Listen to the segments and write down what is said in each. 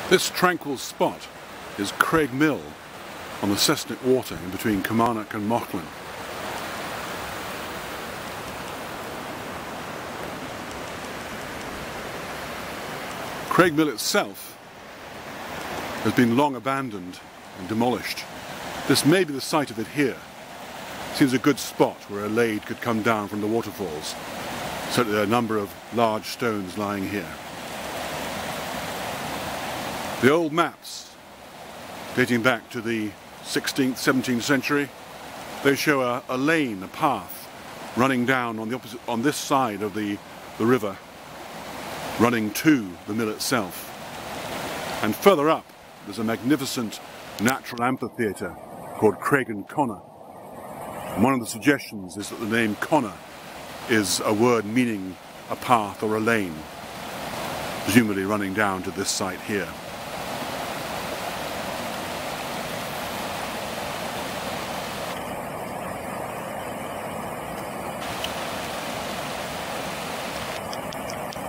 This tranquil spot is Craig Mill on the Cessnock Water in between Kilmarnock and Mauchline. Craig Mill itself has been long abandoned and demolished. This may be the site of it here. Seems a good spot where a lade could come down from the waterfalls. Certainly there are a number of large stones lying here. The old maps, dating back to the 16th, 17th century, they show a lane, a path, running down on this side of the river, running to the mill itself. And further up, there's a magnificent natural amphitheatre called Craig and Connor. And one of the suggestions is that the name Connor is a word meaning a path or a lane, presumably running down to this site here.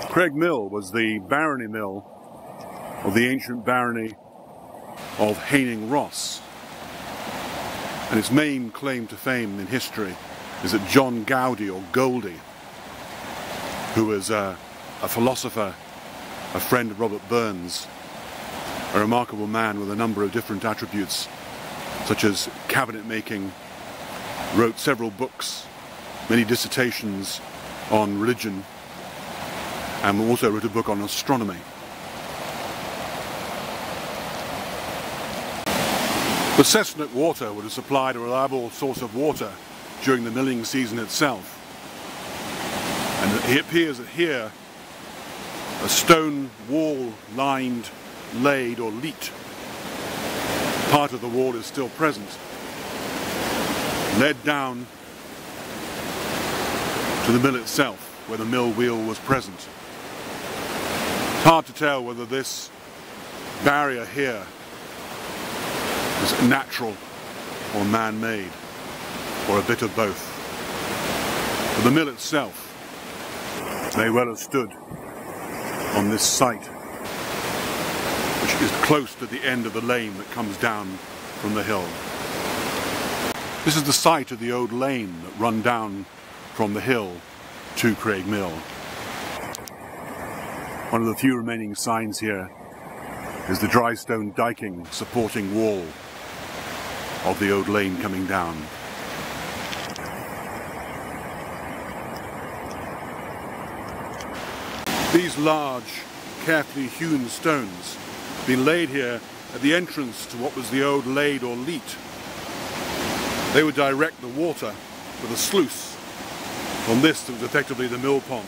Craig Mill was the barony mill of the ancient Barony of Haining-Ross, and its main claim to fame in history is that John Goudie, or Goudie, who was a philosopher, a friend of Robert Burns, a remarkable man with a number of different attributes such as cabinet making, wrote several books, many dissertations on religion, and also wrote a book on astronomy. The Cessnock water would have supplied a reliable source of water during the milling season itself. And it appears that here a stone wall lined lade or leat, part of the wall is still present, led down to the mill itself where the mill wheel was present. It's hard to tell whether this barrier here is natural or man-made, or a bit of both. But the mill itself may well have stood on this site, which is close to the end of the lane that comes down from the hill. This is the site of the old lane that run down from the hill to Craig Mill. One of the few remaining signs here is the dry stone diking supporting wall of the old lane coming down. These large, carefully hewn stones have been laid here at the entrance to what was the old lade or leat. They would direct the water with a sluice from this that was effectively the mill pond.